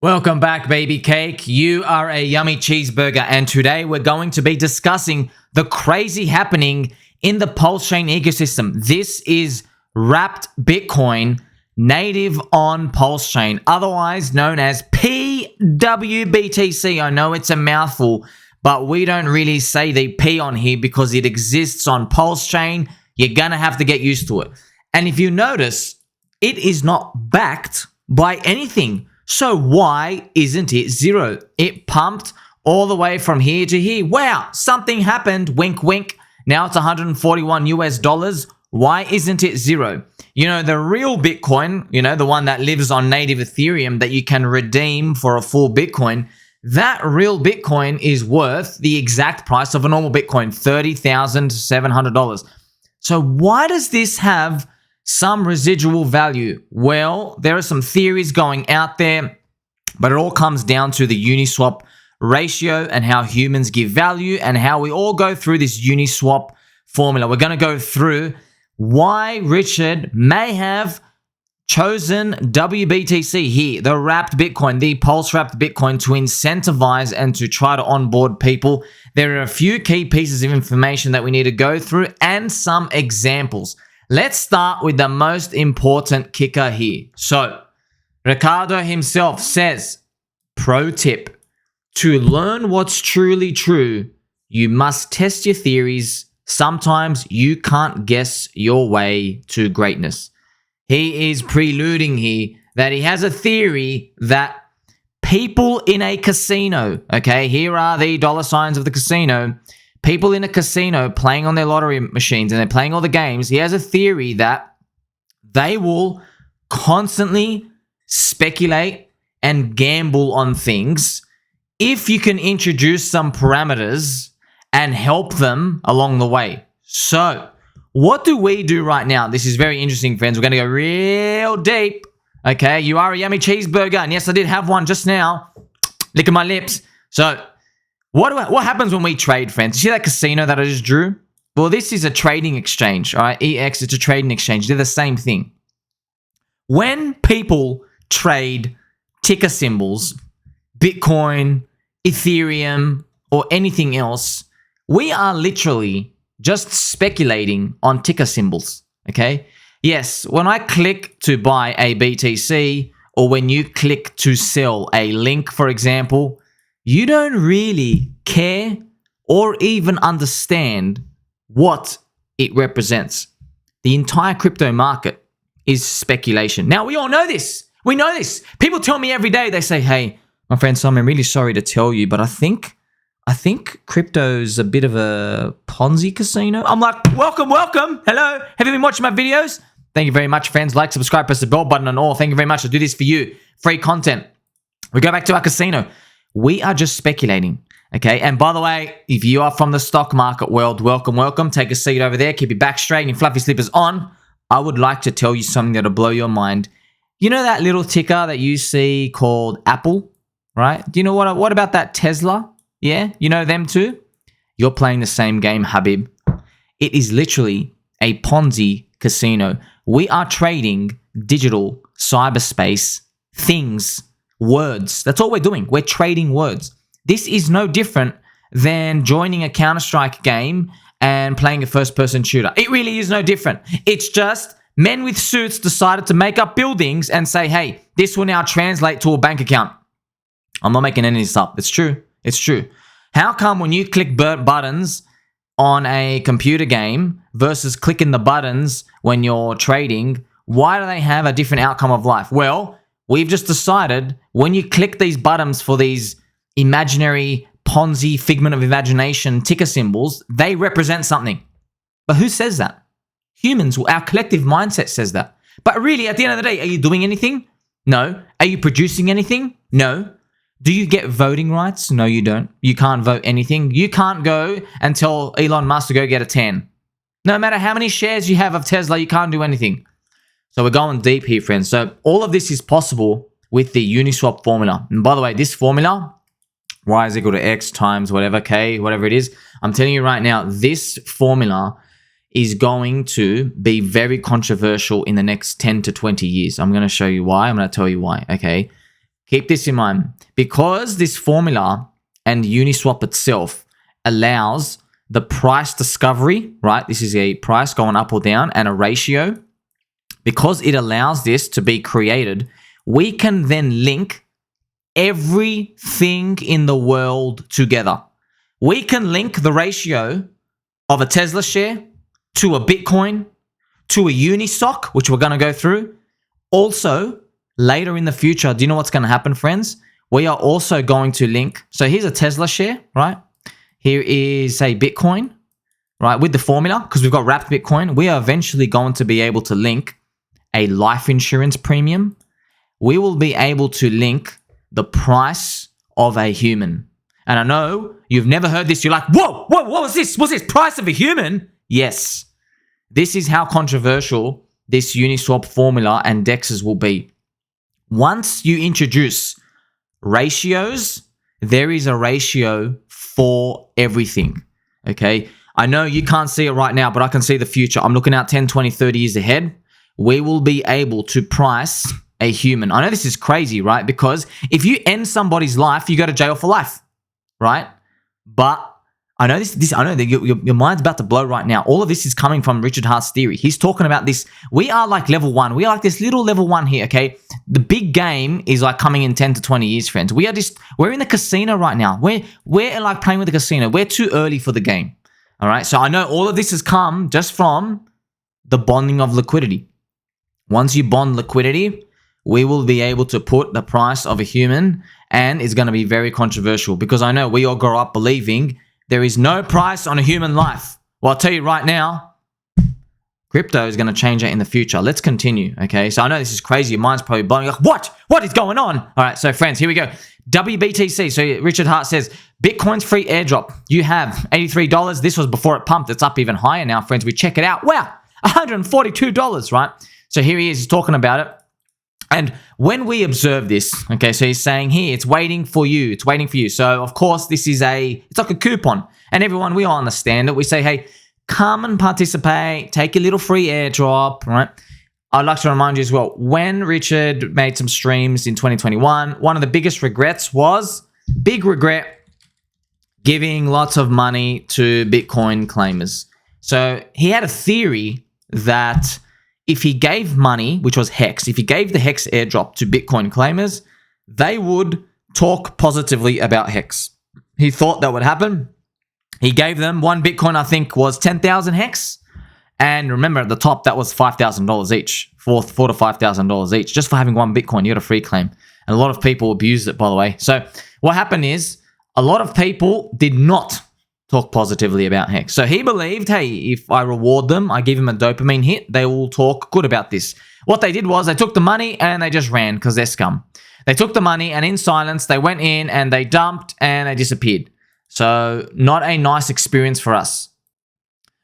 Welcome back, baby cake. You are a yummy cheeseburger, and today we're going to be discussing the crazy happening in the PulseChain ecosystem. This is wrapped Bitcoin native on PulseChain, otherwise known as p-wBTC. I know it's a mouthful, but we don't really say the P on here because it exists on PulseChain. You're gonna have to get used to it. And if you notice, it is not backed by anything. So why isn't it zero? It pumped all the way from here to here. Wow, something happened. Wink, wink. Now it's 141 US dollars. Why isn't it zero? You know, the real Bitcoin, you know, the one that lives on native Ethereum that you can redeem for a full Bitcoin, that real Bitcoin is worth the exact price of a normal Bitcoin, $30,700. So why does this have some residual value? Well, there are some theories going out there, but it all comes down to the Uniswap ratio and how humans give value and how we all go through this Uniswap formula. We're going to go through why Richard may have chosen wBTC here, the wrapped Bitcoin, the pulse wrapped Bitcoin, to incentivize and to try to onboard people. There are a few key pieces of information that we need to go through and some examples. Let's start with the most important kicker here. So, Ricardo himself says, pro tip, to learn what's truly true, you must test your theories. Sometimes you can't guess your way to greatness. He is preluding here that he has a theory that people in a casino, okay, here are the dollar signs of the casino, people in a casino playing on their lottery machines and they're playing all the games. He has a theory that they will constantly speculate and gamble on things if you can introduce some parameters and help them along the way. So, what do we do right now? This is very interesting, friends. We're going to go real deep. Okay, you are a yummy cheeseburger. And yes, I did have one just now. Licking my lips. So, what happens when we trade, friends? You see that casino that I just drew? Well, this is a trading exchange, all right? EX, it's a trading exchange. They're the same thing. When people trade ticker symbols, Bitcoin, Ethereum, or anything else, we are literally just speculating on ticker symbols, okay? Yes, when I click to buy a BTC, or when you click to sell a link, for example, you don't really care or even understand what it represents. The entire crypto market is speculation. Now, we all know this. We know this. People tell me every day, they say, hey, my friend Sam, I'm really sorry to tell you, but I think crypto's a bit of a Ponzi casino. I'm like, welcome, welcome. Hello. Have you been watching my videos? Thank you very much, friends. Like, subscribe, press the bell button and all. Thank you very much. I do this for you. Free content. We go back to our casino. We are just speculating, okay? And by the way, if you are from the stock market world, welcome, welcome. Take a seat over there. Keep your back straight and your fluffy slippers on. I would like to tell you something that'll blow your mind. You know that little ticker that you see called Apple, right? Do you know what about that Tesla? Yeah, you know them too? You're playing the same game, Habib. It is literally a Ponzi casino. We are trading digital cyberspace things, words. That's all we're doing. We're trading words. This is no different than joining a Counter-Strike game and playing a first-person shooter. It really is no different. It's just men with suits decided to make up buildings and say, hey, this will now translate to a bank account. I'm not making any of this up. It's true. It's true. How come when you click buttons on a computer game versus clicking the buttons when you're trading, why do they have a different outcome of life? Well, we've just decided when you click these buttons for these imaginary Ponzi figment of imagination ticker symbols, they represent something. But who says that? Humans, our collective mindset says that. But really, at the end of the day, are you doing anything? No. Are you producing anything? No. Do you get voting rights? No, you don't. You can't vote anything. You can't go and tell Elon Musk to go get a tan. No matter how many shares you have of Tesla, you can't do anything. So we're going deep here, friends. So all of this is possible with the Uniswap formula. And by the way, this formula, y is equal to x times whatever, k, whatever it is, I'm telling you right now, this formula is going to be very controversial in the next 10 to 20 years. I'm going to show you why. I'm going to tell you why, okay? Keep this in mind. Because this formula and Uniswap itself allows the price discovery, right? This is a price going up or down and a ratio. Because it allows this to be created, we can then link everything in the world together. We can link the ratio of a Tesla share to a Bitcoin, to a Unisock, which we're going to go through. Also, later in the future, do you know what's going to happen, friends? We are also going to link. So here's a Tesla share, right? Here is a Bitcoin, right? With the formula, because we've got wrapped Bitcoin, we are eventually going to be able to link a life insurance premium. We will be able to link the price of a human. And I know you've never heard this. You're like, whoa, what was this? What's this? Price of a human? Yes. This is how controversial this Uniswap formula and DEXs will be. Once you introduce ratios, there is a ratio for everything. Okay. I know you can't see it right now, but I can see the future. I'm looking out 10, 20, 30 years ahead. We will be able to price a human. I know this is crazy, right? Because if you end somebody's life, you go to jail for life, right? But I know I know that your mind's about to blow right now. All of this is coming from Richard Hart's theory. He's talking about this. We are like level 1. We are like this little level 1 here, okay? The big game is like coming in 10 to 20 years, friends. We're in the casino right now. We're like playing with the casino. We're too early for the game, all right? So I know all of this has come just from the bonding of liquidity. Once you bond liquidity, we will be able to put the price of a human, and it's going to be very controversial because I know we all grow up believing there is no price on a human life. Well, I'll tell you right now, crypto is going to change that in the future. Let's continue, okay? So I know this is crazy. Your mind's probably blowing. Like, what? What is going on? All right, so friends, here we go. wBTC. So Richard Hart says, Bitcoin's free airdrop. You have $83. This was before it pumped. It's up even higher now, friends. We check it out. Wow, $142, right? So here he is. He's talking about it. And when we observe this, okay, so he's saying here, it's waiting for you. It's waiting for you. So, of course, this is it's like a coupon. And everyone, we all understand it. We say, hey, come and participate. Take a little free airdrop, right? I'd like to remind you as well, when Richard made some streams in 2021, one of the biggest regrets was, big regret, giving lots of money to Bitcoin claimers. So he had a theory that if he gave money, which was Hex, if he gave the Hex airdrop to Bitcoin claimers, they would talk positively about Hex. He thought that would happen. He gave them one Bitcoin, I think, was 10,000 Hex. And remember, at the top, that was $5,000 each, $4,000 to $5,000 each, just for having one Bitcoin. You got a free claim. And a lot of people abused it, by the way. So what happened is a lot of people did not talk positively about Hex. So he believed, hey, if I reward them, I give them a dopamine hit, they will talk good about this. What they did was they took the money and they just ran because they're scum. They took the money and in silence, they went in and they dumped and they disappeared. So not a nice experience for us.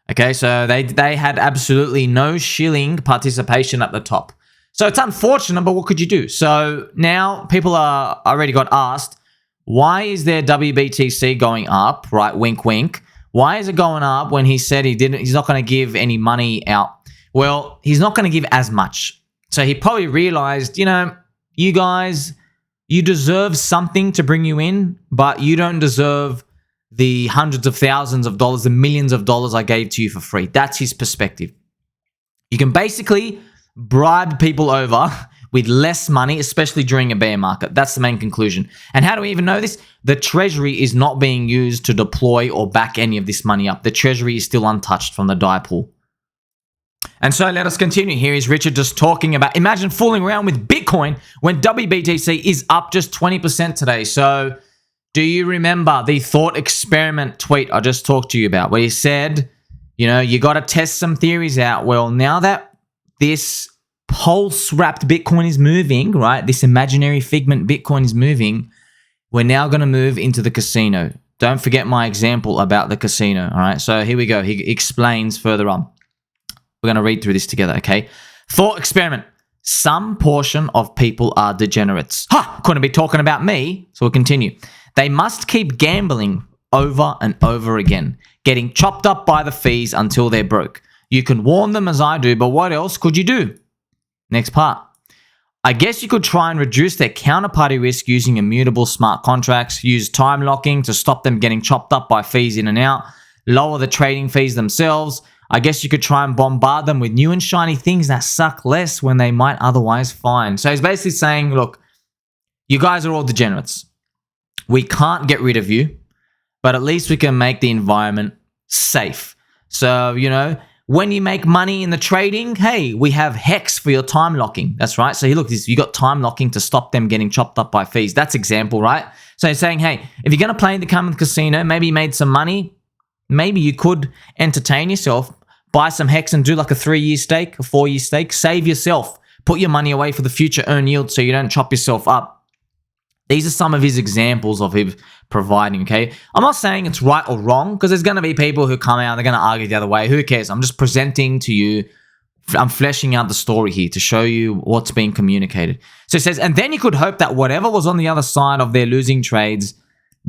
Okay, so they had absolutely no shilling participation at the top. So it's unfortunate, but what could you do? So now people are already got asked, why is their wBTC going up, right? Wink, wink. Why is it going up when he said he's not going to give any money out? Well, he's not going to give as much. So he probably realized, you guys, you deserve something to bring you in, but you don't deserve the hundreds of thousands of dollars, the millions of dollars I gave to you for free. That's his perspective. You can basically bribe people over with less money, especially during a bear market. That's the main conclusion. And how do we even know this? The treasury is not being used to deploy or back any of this money up. The treasury is still untouched from the DAI pool. And so let us continue. Here is Richard just talking about, imagine fooling around with Bitcoin when wBTC is up just 20% today. So do you remember the thought experiment tweet I just talked to you about where he said, you got to test some theories out. Well, now that this pulse-wrapped Bitcoin is moving, right? This imaginary figment Bitcoin is moving. We're now going to move into the casino. Don't forget my example about the casino, all right? So here we go. He explains further on. We're going to read through this together, okay? Thought experiment. Some portion of people are degenerates. Couldn't be talking about me, so we'll continue. They must keep gambling over and over again, getting chopped up by the fees until they're broke. You can warn them as I do, but what else could you do? Next part. I guess you could try and reduce their counterparty risk using immutable smart contracts, use time locking to stop them getting chopped up by fees in and out, lower the trading fees themselves. I guess you could try and bombard them with new and shiny things that suck less when they might otherwise find. So he's basically saying, look, you guys are all degenerates. We can't get rid of you, but at least we can make the environment safe. So, you know, when you make money in the trading, hey, we have hex for your time locking. That's right. So look, you got time locking to stop them getting chopped up by fees. That's example, right? So he's saying, hey, if you're going to play in the casino, maybe you made some money, maybe you could entertain yourself, buy some hex and do like a 3-year stake, a 4-year stake, save yourself, put your money away for the future, earn yield so you don't chop yourself up. These are some of his examples of him providing, okay? I'm not saying it's right or wrong because there's going to be people who come out and they're going to argue the other way. Who cares? I'm just presenting to you. I'm fleshing out the story here to show you what's being communicated. So it says, and then you could hope that whatever was on the other side of their losing trades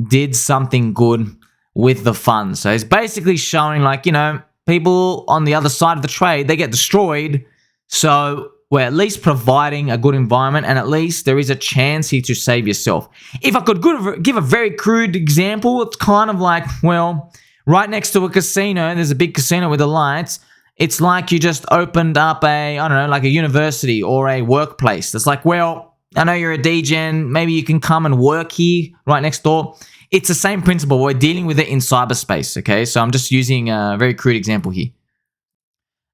did something good with the funds. So it's basically showing like, you know, people on the other side of the trade, they get destroyed. So we're at least providing a good environment and at least there is a chance here to save yourself. If I could give a very crude example, it's kind of like, well, right next to a casino, there's a big casino with the lights. It's like you just opened up a, I don't know, like a university or a workplace. It's like, well, I know you're a degen, maybe you can come and work here right next door. It's the same principle. We're dealing with it in cyberspace, okay? So I'm just using a very crude example here.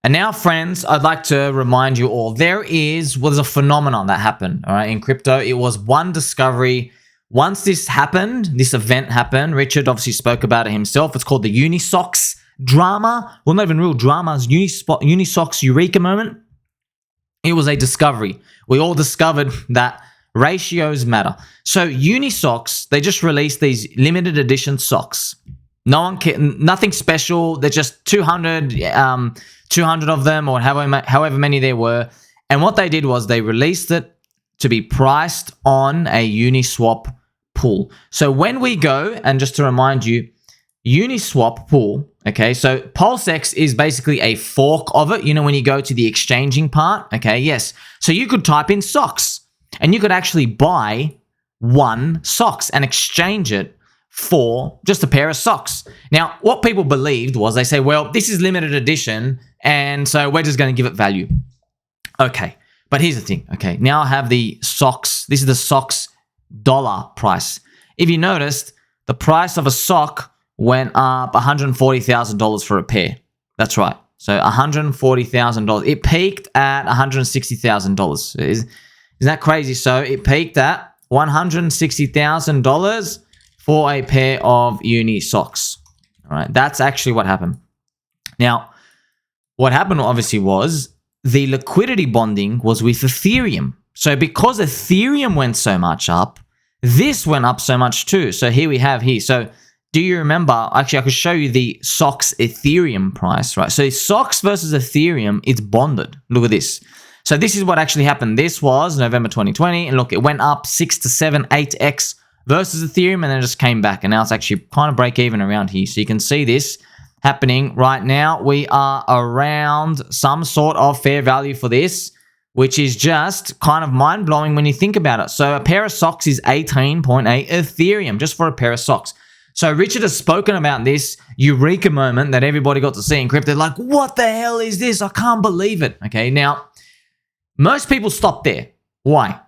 And now, friends, I'd like to remind you all, there's a phenomenon that happened, all right, in crypto. It was one discovery. Once this happened, this event happened, Richard obviously spoke about it himself. It's called the Unisocks drama. Well, not even real drama. It's Unisocks eureka moment. It was a discovery. We all discovered that ratios matter. So Unisocks, they just released these limited edition socks. Nothing special. They're just 200 of them or however many there were. And what they did was they released it to be priced on a Uniswap pool. So when we go, and just to remind you, Uniswap pool, okay, so PulseX is basically a fork of it. You know, when you go to the exchanging part, okay, yes. So you could type in socks and you could actually buy one socks and exchange it for just a pair of socks. Now, what people believed was they say, well, this is limited edition, and so we're just going to give it value. Okay, but here's the thing. Okay, now I have the socks. This is the socks dollar price. If you noticed, the price of a sock went up $140,000 for a pair. That's right. So $140,000. It peaked at $160,000. Isn't that crazy? So it peaked at $160,000 for a pair of Unisocks. All right, that's actually what happened. Now, what happened obviously was the liquidity bonding was with Ethereum. So because Ethereum went so much up, this went up so much too. So here we have here. So do you remember? Actually, I could show you the SOCKS Ethereum price, right? So SOCKS versus Ethereum, it's bonded. Look at this. So this is what actually happened. This was November 2020. And look, it went up 6 to 7, 8x versus Ethereum, and then it just came back. And now it's actually kind of break even around here. So you can see this happening right now. We are around some sort of fair value for this, which is just kind of mind-blowing when you think about it. So a pair of socks is 18.8 Ethereum just for a pair of socks. So Richard has spoken about this eureka moment that everybody got to see in crypto. Like, what the hell is this? I can't believe it. Okay, now, most people stop there. Why?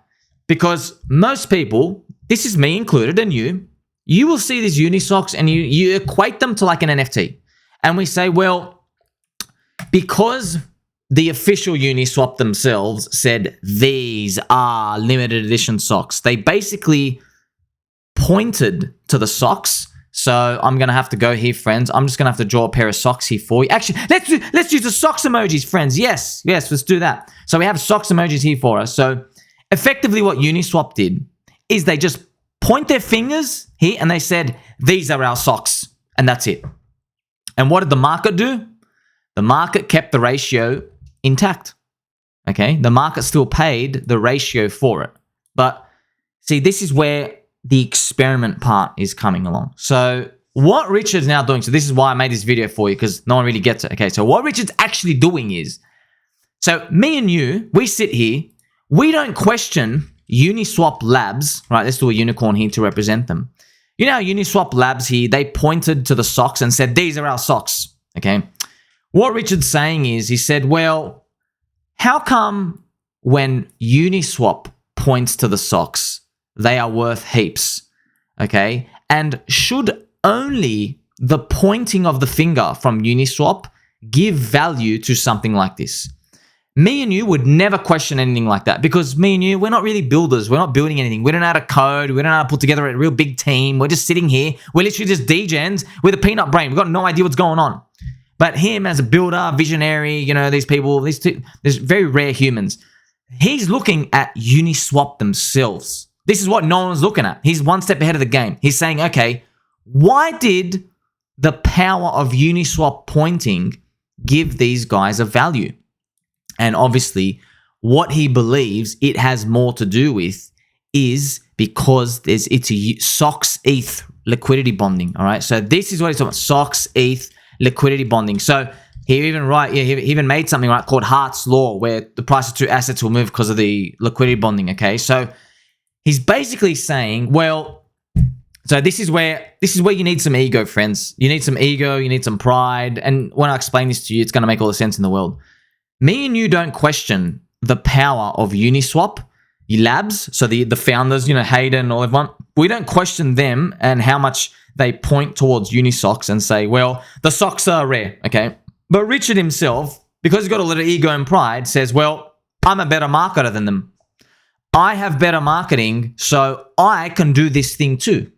Because most people, this is me included and you will see these Unisocks and you equate them to like an NFT. And we say, well, because the official Uniswap themselves said these are limited edition socks, they basically pointed to the socks. So I'm going to have to go here, friends. I'm just going to have to draw a pair of socks here for you. Actually, let's use the socks emojis, friends. Yes, let's do that. So we have socks emojis here for us. So effectively what Uniswap did is they just point their fingers here and they said, these are our socks. And that's it. And what did the market do? The market kept the ratio intact. Okay, the market still paid the ratio for it. But see, this is where the experiment part is coming along. So what Richard's now doing, so this is why I made this video for you, because no one really gets it. Okay, so what Richard's actually doing is, so me and you, we sit here, we don't question Uniswap Labs, right? Let's do a unicorn here to represent them. You know, Uniswap Labs here, they pointed to the socks and said, these are our socks, okay? What Richard's saying is, he said, well, how come when Uniswap points to the socks, they are worth heaps, okay? And should only the pointing of the finger from Uniswap give value to something like this? Me and you would never question anything like that, because me and you, we're not really builders. We're not building anything. We don't know how to code. We don't know how to put together a real big team. We're just sitting here. We're literally just degens with a peanut brain. We've got no idea what's going on. But him as a builder, visionary, you know, these people, there's very rare humans. He's looking at Uniswap themselves. This is what no one's looking at. He's one step ahead of the game. He's saying, okay, why did the power of Uniswap pointing give these guys a value? And obviously, what he believes it has more to do with is because it's a SOCKS ETH liquidity bonding. All right, so this is what he's talking about: SOCKS ETH liquidity bonding. So he even made something right called Hart's Law, where the price of two assets will move because of the liquidity bonding. Okay, so he's basically saying, well, so this is where you need some ego, friends. You need some ego. You need some pride. And when I explain this to you, it's going to make all the sense in the world. Me and you don't question the power of Uniswap Labs, so the founders, you know, Hayden, all everyone. We don't question them and how much they point towards Unisocks and say, well, the socks are rare, okay? But Richard himself, because he's got a little ego and pride, says, well, I'm a better marketer than them. I have better marketing, so I can do this thing too.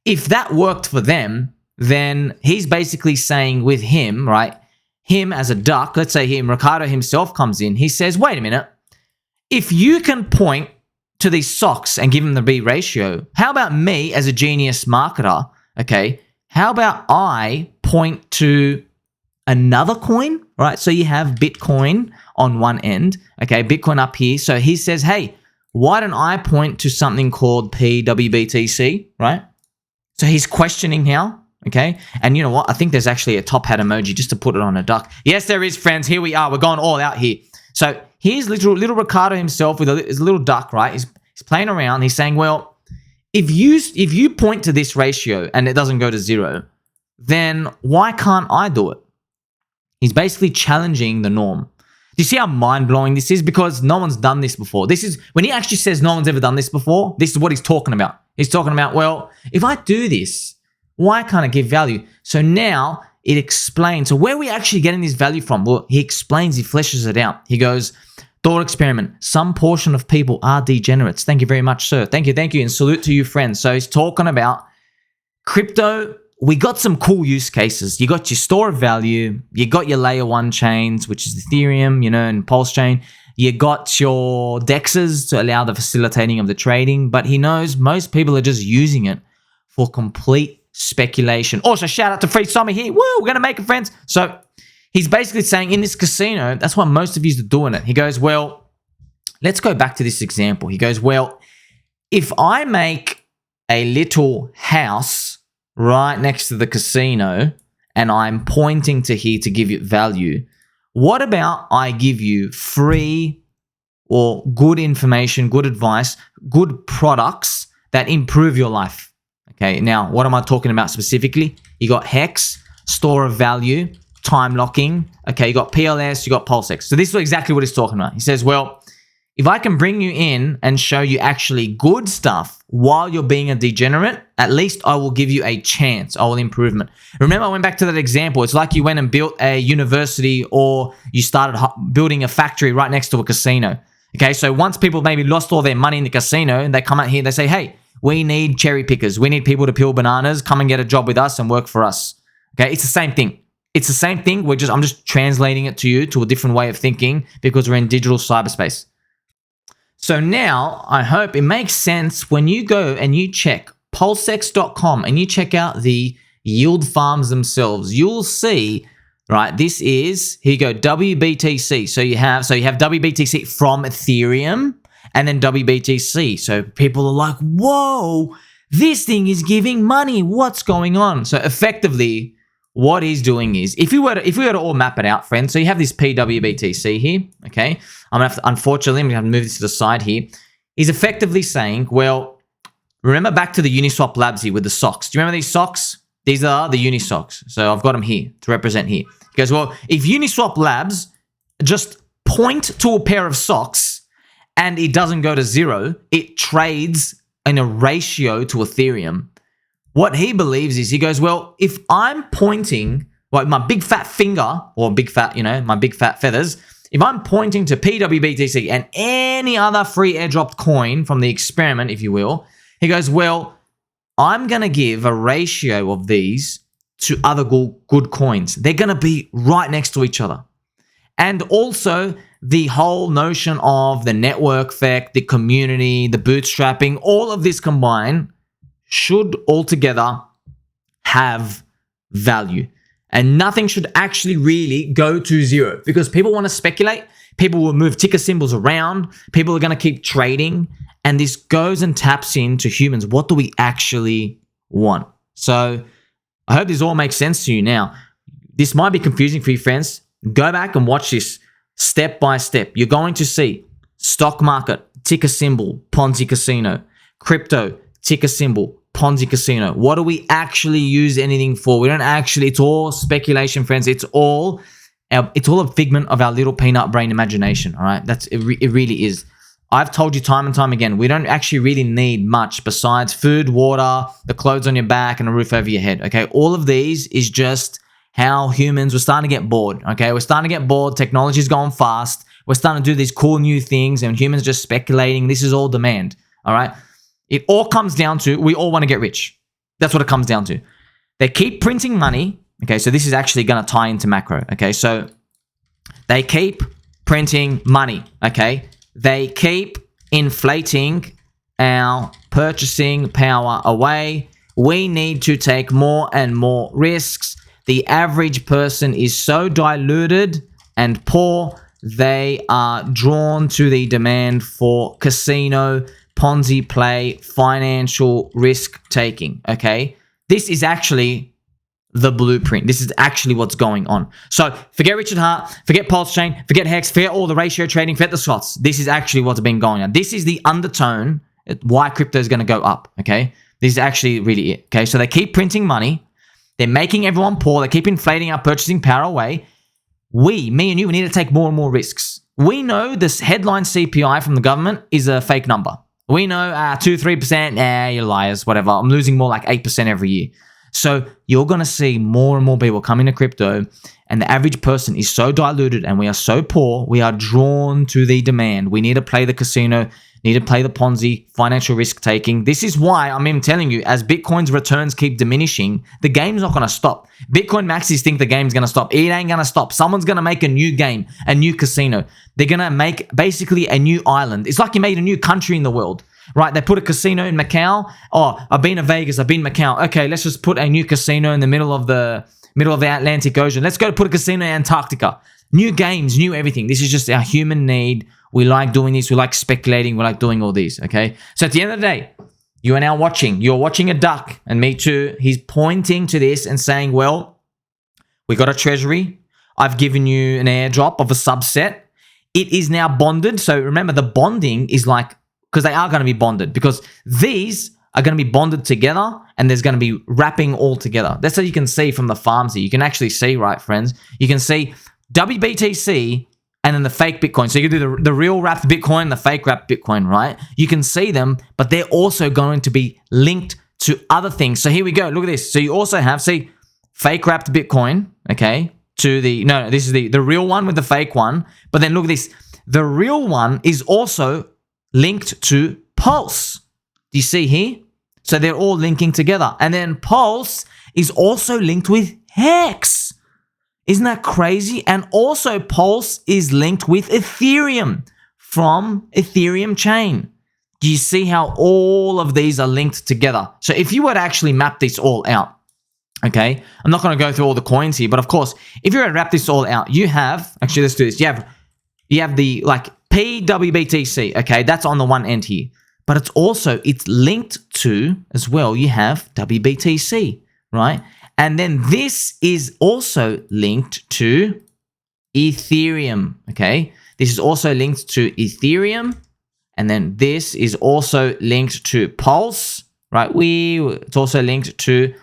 If that worked for them, then he's basically saying with him, right? Him as a duck, let's say him, Ricardo himself comes in. He says, wait a minute. If you can point to these socks and give them the B ratio, how about me as a genius marketer? Okay. How about I point to another coin, right? So you have Bitcoin on one end. Okay. Bitcoin up here. So he says, hey, why don't I point to something called p-wBTC, right? So he's questioning how. Okay, and you know what? I think there's actually a top hat emoji just to put it on a duck. Yes, there is, friends. Here we are. We're going all out here. So here's little Ricardo himself with his little duck, right? He's playing around. He's saying, well, if you point to this ratio and it doesn't go to zero, then why can't I do it? He's basically challenging the norm. Do you see how mind-blowing this is? Because no one's done this before. This is when he actually says no one's ever done this before. This is what he's talking about. He's talking about, well, if I do this, why can't I give value? So now it explains. So where are we actually getting this value from? Well, he explains, he fleshes it out. He goes, thought experiment. Some portion of people are degenerates. Thank you very much, sir. Thank you. And salute to you, friends. So he's talking about crypto. We got some cool use cases. You got your store of value. You got your layer one chains, which is Ethereum, you know, and PulseChain. You got your DEXs to allow the facilitating of the trading. But he knows most people are just using it for complete speculation. Also, shout out to Free Summer here. Woo, we're going to make it, friends. So he's basically saying in this casino, that's why most of you are doing it. He goes, well, let's go back to this example. He goes, well, if I make a little house right next to the casino and I'm pointing to here to give it value, what about I give you free or good information, good advice, good products that improve your life? Okay, now what am I talking about specifically? You got Hex, store of value, time locking. Okay, you got PLS, you got PulseX. So this is exactly what he's talking about. He says, well, if I can bring you in and show you actually good stuff while you're being a degenerate, at least I will give you a chance. I will improvement. Remember, I went back to that example. It's like you went and built a university or you started building a factory right next to a casino. Okay, so once people maybe lost all their money in the casino and they come out here, they say, hey, we need cherry pickers. We need people to peel bananas. Come and get a job with us and work for us. Okay, it's the same thing. It's the same thing. I'm just translating it to you to a different way of thinking because we're in digital cyberspace. So now I hope it makes sense when you go and you check pulsex.com and you check out the yield farms themselves. You'll see, right? This is, here you go, wBTC. So you have wBTC from Ethereum. And then wBTC. So people are like, whoa, this thing is giving money. What's going on? So effectively, what he's doing is, if we were to all map it out, friends, so you have this p-wBTC here, okay? Unfortunately, I'm going to move this to the side here. He's effectively saying, well, remember back to the Uniswap labs here with the socks. Do you remember these socks? These are the Unisocks. So I've got them here to represent here. He goes, well, if Uniswap labs just point to a pair of socks and it doesn't go to zero, it trades in a ratio to Ethereum. What he believes is, he goes, well, if I'm pointing, like my big fat finger, or big fat, my big fat feathers, if I'm pointing to p-wBTC and any other free airdropped coin from the experiment, if you will, he goes, well, I'm going to give a ratio of these to other good coins. They're going to be right next to each other. And also the whole notion of the network effect, the community, the bootstrapping, all of this combined should altogether have value. And nothing should actually really go to zero, because people want to speculate. People will move ticker symbols around. People are going to keep trading. And this goes and taps into humans. What do we actually want? So I hope this all makes sense to you now. This might be confusing for you, friends. Go back and watch this step by step. You're going to see stock market, ticker symbol, Ponzi casino, crypto, ticker symbol, Ponzi casino. What do we actually use anything for? We don't actually, it's all speculation, friends. It's all a figment of our little peanut brain imagination, all right? It really is. I've told you time and time again, we don't actually really need much besides food, water, the clothes on your back, and a roof over your head, okay? All of these is just how humans, we're starting to get bored, okay? We're starting to get bored. Technology's going fast. We're starting to do these cool new things, and humans just speculating. This is all demand, all right? It all comes down to, we all want to get rich. That's what it comes down to. They keep printing money. Okay, so this is actually going to tie into macro. Okay, so they keep printing money. Okay, they keep inflating our purchasing power away. We need to take more and more risks. The average person is so diluted and poor, they are drawn to the demand for casino, Ponzi play, financial risk taking, okay? This is actually the blueprint. This is actually what's going on. So forget Richard Hart, forget PulseChain, forget Hex, forget all the ratio trading, forget the slots. This is actually what's been going on. This is the undertone why crypto is going to go up, okay? This is actually really it, okay? So they keep printing money. They're making everyone poor. They keep inflating our purchasing power away. Me and you, we need to take more and more risks. We know this headline CPI from the government is a fake number. We know 2-3%, you're liars, whatever. I'm losing more like 8% every year. So you're going to see more and more people come into crypto, and the average person is so diluted and we are so poor, we are drawn to the demand. We need to play the casino, need to play the Ponzi, financial risk taking. This is why I'm even telling you, as Bitcoin's returns keep diminishing, the game's not going to stop. Bitcoin maxis think the game's going to stop. It ain't going to stop. Someone's going to make a new game, a new casino. They're going to make basically a new island. It's like you made a new country in the world, right? They put a casino in Macau. Oh, I've been to Vegas. I've been to Macau. Okay, let's just put a new casino in the middle of the Atlantic Ocean. Let's go put a casino in Antarctica. New games, new everything. This is just our human need. We like doing this. We like speculating. We like doing all these, okay? So at the end of the day, you are now watching. You're watching a duck, and me too. He's pointing to this and saying, well, we got a treasury. I've given you an airdrop of a subset. It is now bonded. So remember, the bonding is like, because they are going to be bonded, because these are going to be bonded together, and there's going to be wrapping all together. That's what you can see from the farms here. You can actually see, right, friends? You can see wBTC and then the fake Bitcoin. So you can do the real wrapped Bitcoin, the fake wrapped Bitcoin, right? You can see them, but they're also going to be linked to other things. So here we go. Look at this. So you also have, see, fake wrapped Bitcoin, okay, to the, no, this is the real one with the fake one. But then look at this. The real one is also linked to Pulse. Do you see here? So they're all linking together. And then Pulse is also linked with Hex. Isn't that crazy? And also Pulse is linked with Ethereum from Ethereum chain. Do you see how all of these are linked together? So if you were to actually map this all out, okay, I'm not going to go through all the coins here, but of course, if you were to wrap this all out, you have, actually let's do this. You have the like p-wBTC, okay, that's on the one end here. But it's linked to as well, you have wBTC, right? And then this is also linked to Ethereum, okay? This is also linked to Ethereum. And then this is also linked to Pulse, right? It's also linked to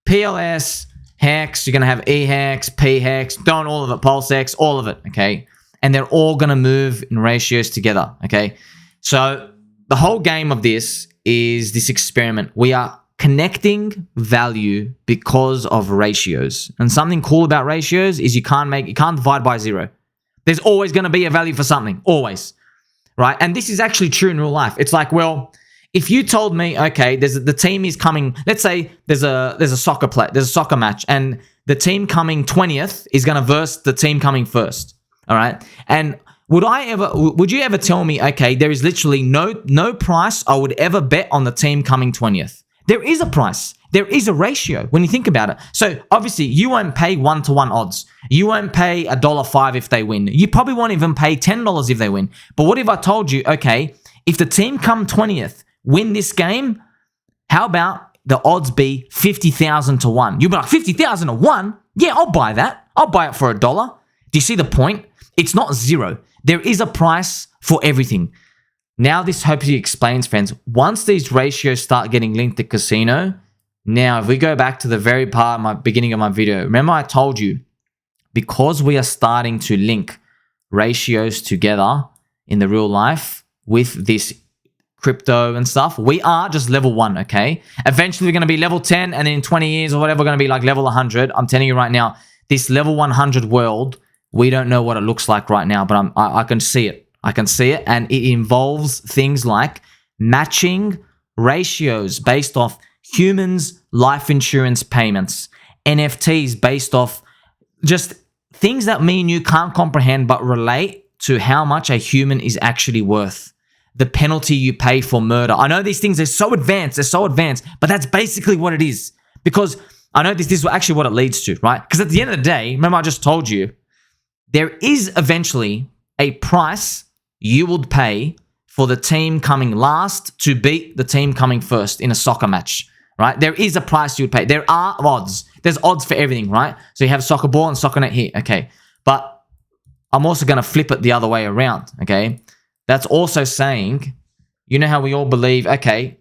PLS, Hex. You're going to have eHex, pHex, don't all of it, PulseX, all of it, okay? And they're all going to move in ratios together, okay? So the whole game of this is this experiment. We are connecting value because of ratios. And something cool about ratios is you can't divide by zero. There's always going to be a value for something, always, right? And this is actually true in real life. It's like, well, if you told me, okay, the team is coming, let's say there's a soccer match, and the team coming 20th is going to verse the team coming first, all right? And would you ever tell me, okay, there is literally no price I would ever bet on the team coming 20th? There is a price. There is a ratio when you think about it. So obviously you won't pay 1-to-1 odds. You won't pay $1.05 if they win. You probably won't even pay $10 if they win. But what if I told you, okay, if the team come 20th, win this game, how about the odds be 50,000 to 1? You'll be like, 50,000 to 1? Yeah, I'll buy that. I'll buy it for $1. Do you see the point? It's not zero. There is a price for everything. Now this hopefully explains, friends. Once these ratios start getting linked to casino, now if we go back to the very beginning of my video, remember I told you, because we are starting to link ratios together in the real life with this crypto and stuff, we are just level 1, okay? Eventually we're going to be level 10, and then in 20 years or whatever, we're going to be like level 100. I'm telling you right now, this level 100 world, we don't know what it looks like right now, but I can see it. I can see it, and it involves things like matching ratios based off humans' life insurance payments, NFTs based off just things that me and you can't comprehend but relate to how much a human is actually worth. The penalty you pay for murder. I know these things are so advanced, but that's basically what it is. Because I know this is actually what it leads to, right? Because at the end of the day, remember I just told you, there is eventually a price you would pay for the team coming last to beat the team coming first in a soccer match, right? There is a price you would pay. There are odds. There's odds for everything, right? So you have soccer ball and soccer net here, okay? But I'm also going to flip it the other way around, okay? That's also saying, you know how we all believe, okay,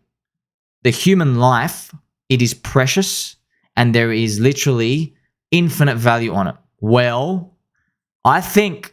the human life, it is precious and there is literally infinite value on it. Well, I think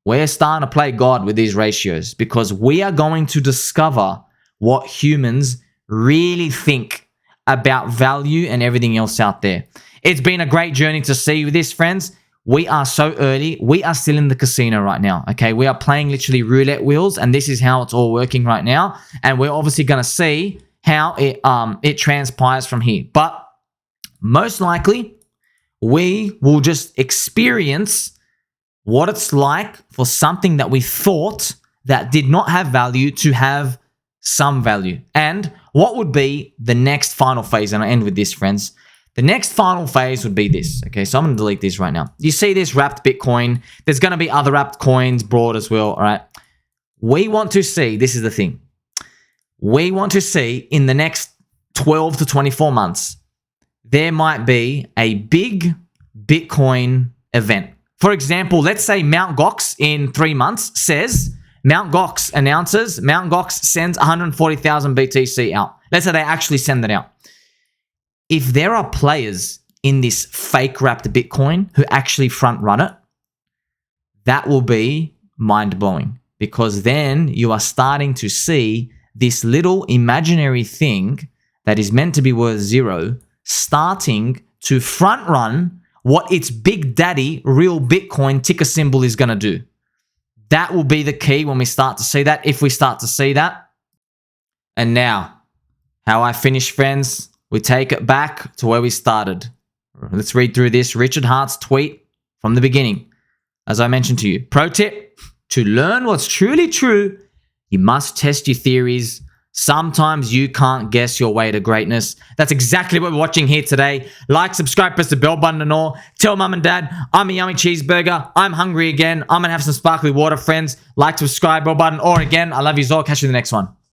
we're starting to play God with these ratios, because we are going to discover what humans really think about value and everything else out there. It's been a great journey to see this, friends. We are so early. We are still in the casino right now, okay? We are playing literally roulette wheels, and this is how it's all working right now. And we're obviously going to see how it transpires from here. But most likely, we will just experience what it's like for something that we thought that did not have value to have some value. And what would be the next final phase? And I end with this, friends. The next final phase would be this. Okay, so I'm going to delete this right now. You see this wrapped Bitcoin. There's going to be other wrapped coins brought as well, all right? We want to see, this is the thing. We want to see in the next 12 to 24 months, there might be a big Bitcoin event. For example, let's say Mt. Gox in 3 months says, Mt. Gox announces, Mt. Gox sends 140,000 BTC out. Let's say they actually send it out. If there are players in this fake wrapped Bitcoin who actually front run it, that will be mind blowing, because then you are starting to see this little imaginary thing that is meant to be worth zero starting to front run what its big daddy real Bitcoin ticker symbol is going to do. That will be the key when we start to see that, if we start to see that. And now, how I finish, friends, we take it back to where we started. Let's read through this Richard Hart's tweet from the beginning. As I mentioned to you, pro tip, to learn what's truly true, you must test your theories. Sometimes you can't guess your way to greatness. That's exactly what we're watching here today. Like, subscribe, press the bell button and all. Tell mum and dad, I'm a yummy cheeseburger. I'm hungry again. I'm going to have some sparkly water, friends. Like, subscribe, bell button, or again, I love you all. Catch you in the next one.